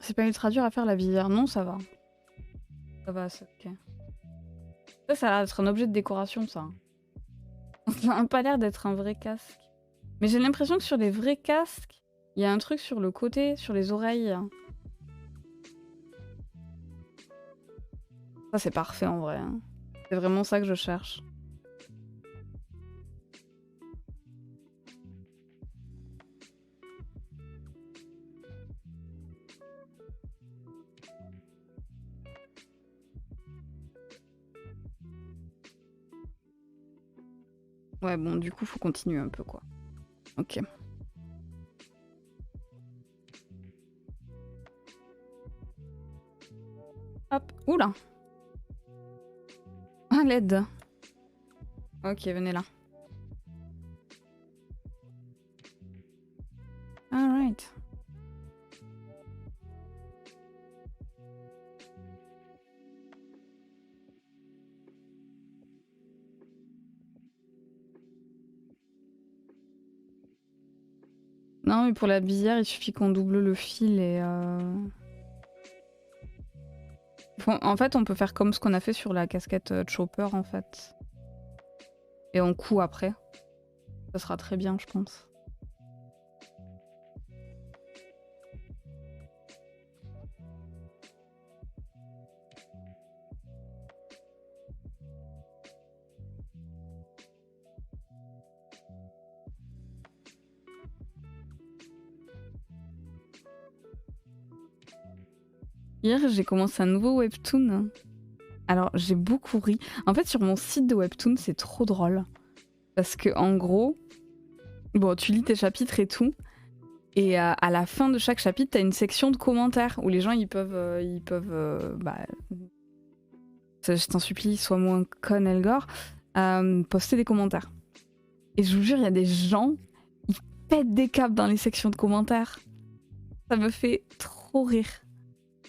C'est pas ultra dur à faire la visière. Non, ça va. Ça va, c'est ok. Ça a l'air d'être un objet de décoration, ça. Ça a pas l'air d'être un vrai casque. Mais j'ai l'impression que sur les vrais casques, il y a un truc sur le côté, sur les oreilles. Ça, c'est parfait en vrai. Hein. C'est vraiment ça que je cherche. Ouais, bon, du coup, faut continuer un peu, quoi. Ok. Hop. Oula. Ah, l'aide. Ok, venez là. Alright. Non, mais pour la visière, il suffit qu'on double le fil et... En fait, on peut faire comme ce qu'on a fait sur la casquette Chopper, en fait. Et on coud après. Ça sera très bien, je pense. Hier, j'ai commencé un nouveau webtoon. Alors, j'ai beaucoup ri. En fait, sur mon site de webtoon, c'est trop drôle. Parce que, en gros, bon, tu lis tes chapitres et tout. Et à la fin de chaque chapitre, t'as une section de commentaires où les gens, ils peuvent je t'en supplie, sois moins con, Elgor, poster des commentaires. Et je vous jure, il y a des gens, ils pètent des câbles dans les sections de commentaires. Ça me fait trop rire.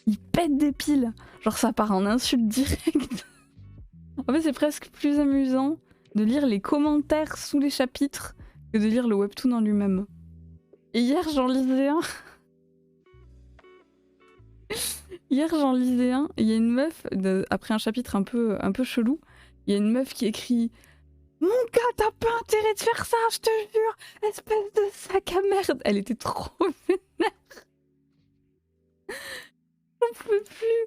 Ils pètent des piles. Genre ça part en insulte directe. En fait, c'est presque plus amusant de lire les commentaires sous les chapitres que de lire le webtoon en lui-même. Et hier, j'en lisais un. Hier, j'en lisais un. Et il y a une meuf, après un chapitre un peu chelou, il y a une meuf qui écrit « Mon gars, t'as pas intérêt de faire ça, je te jure, espèce de sac à merde !» Elle était trop vénère. J'en pouvais plus.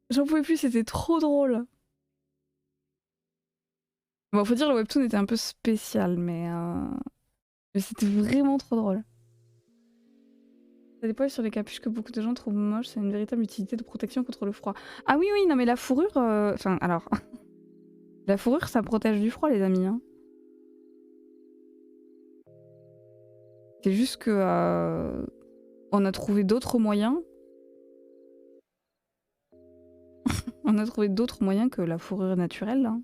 J'en pouvais plus, c'était trop drôle. Bon, faut dire, le webtoon était un peu spécial, mais c'était vraiment trop drôle. Ça déploie sur les capuches que beaucoup de gens trouvent moches, c'est une véritable utilité de protection contre le froid. Ah oui, oui, non mais la fourrure... Enfin, alors... la fourrure, ça protège du froid, les amis. Hein. C'est juste que... on a trouvé d'autres moyens. On a trouvé d'autres moyens que la fourrure naturelle, là.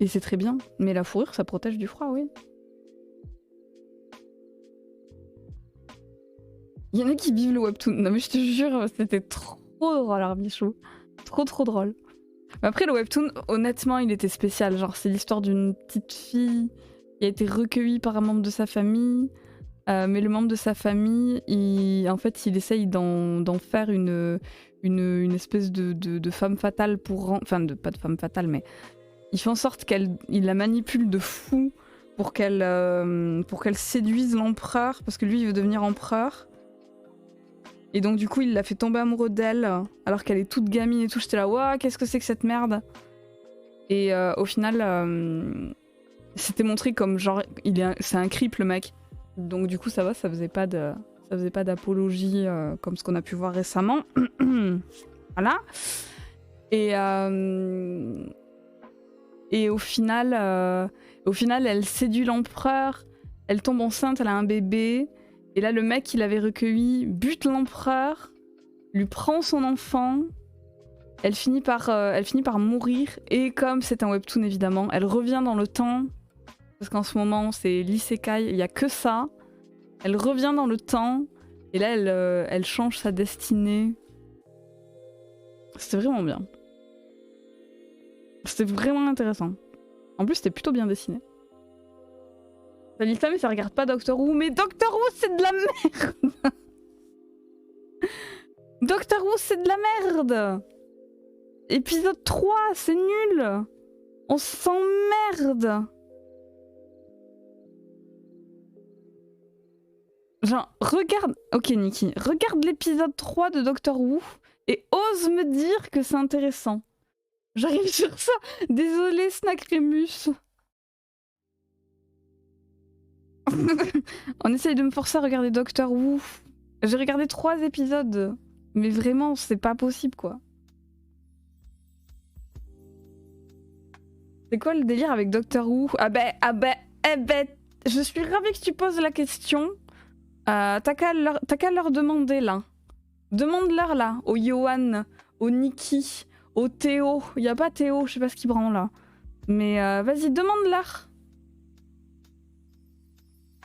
Et c'est très bien. Mais la fourrure, ça protège du froid, oui. Il y en a qui vivent le webtoon. Non mais je te jure, c'était trop drôle, Arbichou. Trop drôle. Mais après, le webtoon, honnêtement, il était spécial. Genre, c'est l'histoire d'une petite fille qui a été recueillie par un membre de sa famille. Mais le membre de sa famille, en fait, il essaye d'en faire une espèce de femme fatale pour... Enfin, pas de femme fatale, mais... Il fait en sorte qu'il la manipule de fou pour qu'elle séduise l'empereur, parce que lui, il veut devenir empereur. Et donc, du coup, il l'a fait tomber amoureux d'elle, alors qu'elle est toute gamine et tout. J'étais là, waouh, qu'est-ce que c'est que cette merde? Et au final, c'était montré comme genre, c'est un creep, le mec. Donc, du coup, ça va, ça faisait pas d'apologie comme ce qu'on a pu voir récemment. Voilà. Et au final, elle séduit l'empereur, elle tombe enceinte, elle a un bébé. Et là, le mec qui l'avait recueilli bute l'empereur, lui prend son enfant. Elle finit par mourir. Et comme c'est un webtoon, évidemment, elle revient dans le temps. Parce qu'en ce moment, c'est l'isekai, il n'y a que ça. Elle revient dans le temps. Et là, elle change sa destinée. C'était vraiment bien. C'était vraiment intéressant. En plus, c'était plutôt bien dessiné. Ça dit ça, mais ça regarde pas Doctor Who. Mais Doctor Who, c'est de la merde. Doctor Who, c'est de la merde. Épisode 3, c'est nul. On s'emmerde. Genre, regarde... Ok, Nikki, regarde l'épisode 3 de Doctor Who et ose me dire que c'est intéressant. J'arrive sur ça. Désolé, Snack Remus. On essaye de me forcer à regarder Doctor Who. J'ai regardé 3 épisodes. Mais vraiment, c'est pas possible, quoi. C'est quoi le délire avec Doctor Who? Je suis ravie que tu poses la question. T'as qu'à leur demander, là. Demande-leur, là, au Johan, au Nikki, au Théo. Y a pas Théo, je sais pas ce qu'il branle, là. Mais vas-y, demande-leur.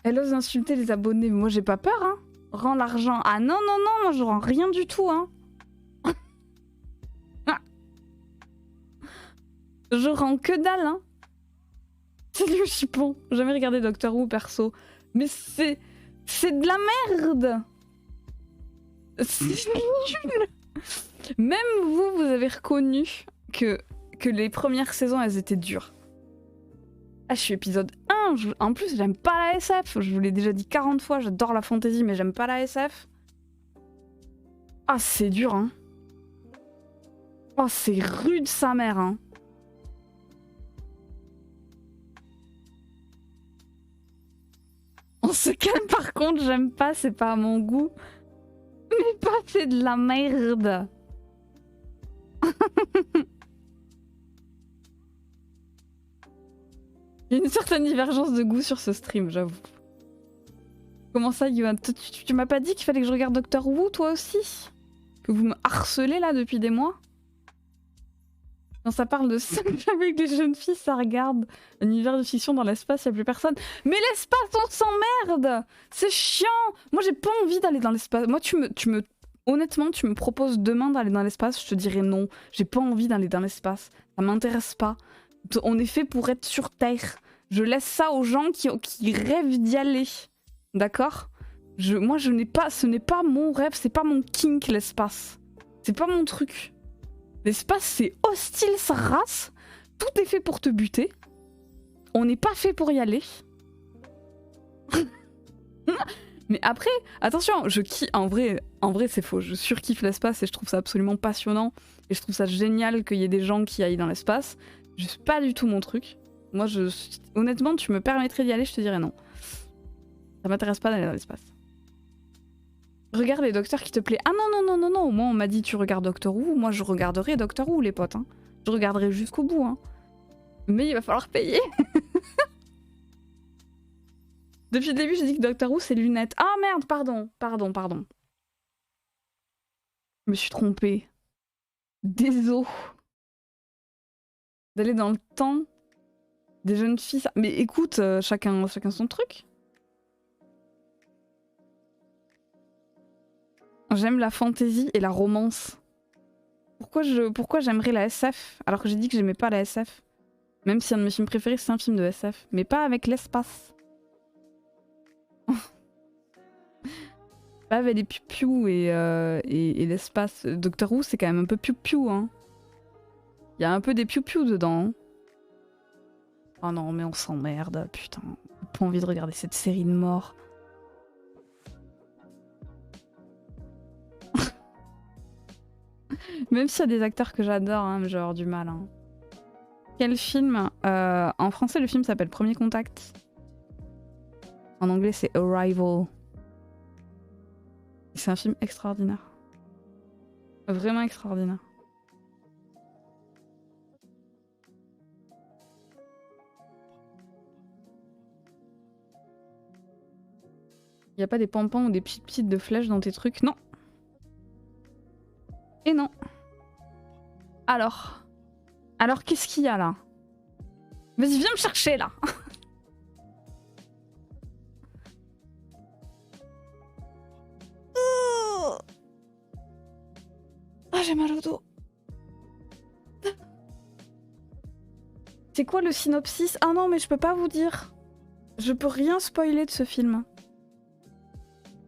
Elle ose insulter les abonnés. Moi, j'ai pas peur, hein. Rends l'argent. Ah non, non, non, moi, je rends rien du tout, hein. Je rends que dalle, hein. Salut, Chipon. J'ai jamais regardé Doctor Who, perso. Mais c'est de la merde. C'est nul. Même vous avez reconnu que les premières saisons, elles étaient dures. Ah, je suis épisode 1. En plus, j'aime pas la SF. Je vous l'ai déjà dit 40 fois, j'adore la fantasy, mais j'aime pas la SF. Ah, c'est dur, hein. Oh, c'est rude, sa mère, hein. On se calme, par contre, j'aime pas, c'est pas à mon goût. Mais pas, c'est de la merde. Il y a une certaine divergence de goût sur ce stream, j'avoue. Comment ça, Yohan? Tu m'as pas dit qu'il fallait que je regarde Doctor Who, toi aussi? Que vous me harcelez là depuis des mois? Quand ça parle de ça avec des jeunes filles, ça regarde. Un univers de fiction dans l'espace, y a plus personne. Mais l'espace, on s'emmerde! C'est chiant! Moi, j'ai pas envie d'aller dans l'espace. Moi, honnêtement, tu me proposes demain d'aller dans l'espace, je te dirais non. J'ai pas envie d'aller dans l'espace. Ça m'intéresse pas. On est fait pour être sur Terre. Je laisse ça aux gens qui rêvent d'y aller. D'accord? Moi, ce n'est pas mon rêve, c'est pas mon kink, l'espace. C'est pas mon truc. L'espace, c'est hostile, sa race. Tout est fait pour te buter. On n'est pas fait pour y aller. Mais après, attention, en vrai c'est faux. Je surkiffe l'espace et je trouve ça absolument passionnant. Et je trouve ça génial qu'il y ait des gens qui aillent dans l'espace. Juste pas du tout mon truc. Moi, honnêtement, tu me permettrais d'y aller, je te dirais non. Ça m'intéresse pas d'aller dans l'espace. Regarde les docteurs qui te plaît. Ah non, non, non, non, non. Moi, on m'a dit tu regardes Doctor Who. Moi, je regarderai Doctor Who, les potes. Hein. Je regarderai jusqu'au bout. Hein. Mais il va falloir payer. Depuis le début, je dis que Doctor Who, c'est lunettes. Ah merde, pardon. Je me suis trompée. Désolé. D'aller dans le temps des jeunes filles. Mais écoute, chacun son truc. J'aime la fantasy et la romance. Pourquoi j'aimerais la SF alors que j'ai dit que j'aimais pas la SF? Même si un de mes films préférés c'est un film de SF. Mais pas avec l'espace. Pas avec les piou-piou et l'espace. Doctor Who c'est quand même un peu piou-piou. Hein. Il y a un peu des piou-piou dedans. Hein. Oh non mais on s'emmerde, putain. J'ai pas envie de regarder cette série de morts. Même s'il y a des acteurs que j'adore, hein, mais j'ai avoir du mal. Hein. Quel film en français, le film s'appelle Premier Contact. En anglais, c'est Arrival. C'est un film extraordinaire. Vraiment extraordinaire. Y a pas des pompons ou des petites de flèches dans tes trucs? Non. Et non. Alors qu'est-ce qu'il y a là? Vas-y, viens me chercher là. Ah, j'ai mal au dos. C'est quoi le synopsis? Ah non, mais je peux pas vous dire. Je peux rien spoiler de ce film.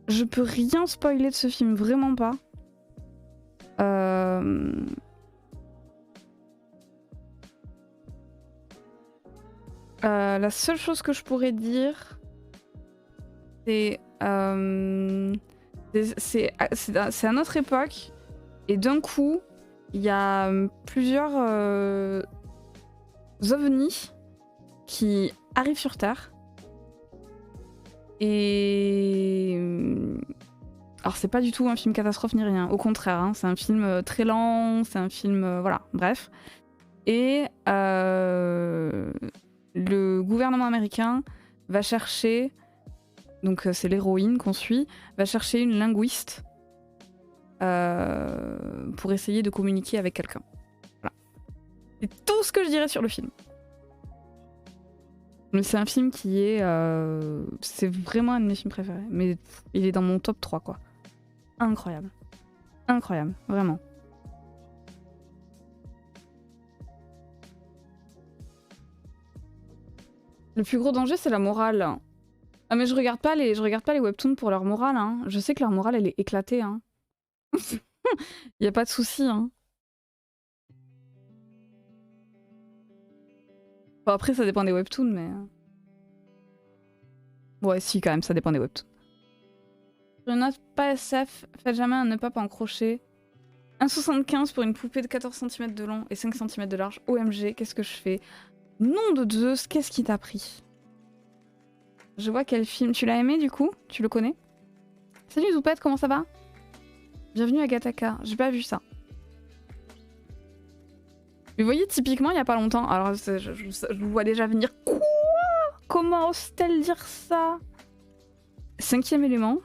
Je peux rien spoiler de ce film, vraiment pas. La seule chose que je pourrais dire, c'est à notre époque, et d'un coup, il y a plusieurs ovnis qui arrivent sur Terre. Et alors c'est pas du tout un film catastrophe ni rien, au contraire, hein, c'est un film très lent, c'est un film voilà, bref. Et le gouvernement américain va chercher, donc c'est l'héroïne qu'on suit, va chercher une linguiste pour essayer de communiquer avec quelqu'un. Voilà. C'est tout ce que je dirais sur le film. Mais c'est un film qui est... c'est vraiment un de mes films préférés. Mais il est dans mon top 3, quoi. Incroyable. Incroyable, vraiment. Le plus gros danger, c'est la morale. Ah mais je regarde pas les webtoons pour leur morale. Hein. Je sais que leur morale, elle est éclatée. Hein. Y a pas de souci. Hein. Bon, après, ça dépend des webtoons, mais... Ouais, si, quand même, ça dépend des webtoons. Sur une note pas SF, faites jamais un up en crochet. 1,75 pour une poupée de 14 cm de long et 5 cm de large. OMG, qu'est-ce que je fais? Nom de Zeus, qu'est-ce qui t'a pris? Je vois quel film. Tu l'as aimé du coup? Tu le connais? Salut Zoupette, comment ça va? Bienvenue à Gataka, j'ai pas vu ça. Mais vous voyez, typiquement, il y a pas longtemps. Alors, je vous vois déjà venir. Quoi? Comment ose-t-elle dire ça? 5e élément.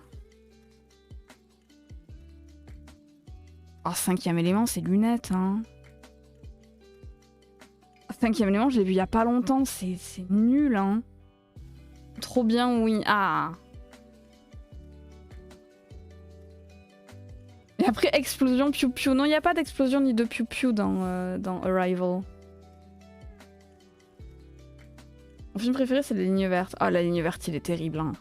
Oh, 5e élément, c'est lunettes, hein. 5e élément, je l'ai vu il y a pas longtemps, c'est nul, hein. Trop bien, oui. Ah. Et après, explosion, piou piou. Non, il n'y a pas d'explosion ni de piou piou dans Arrival. Mon film préféré, c'est La Ligne Verte. Ah, La Ligne Verte, il est terrible, hein.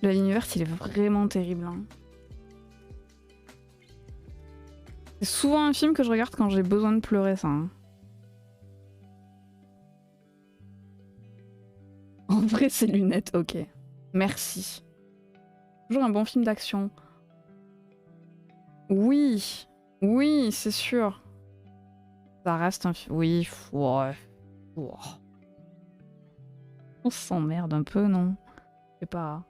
La Ligne Verte, il est vraiment terrible, hein. C'est souvent un film que je regarde quand j'ai besoin de pleurer, ça. Hein. En vrai, c'est lunettes, ok. Merci. Toujours un bon film d'action. Oui, oui, c'est sûr. Ça reste un film... Oui, ouais. On s'emmerde un peu, non? Je sais pas.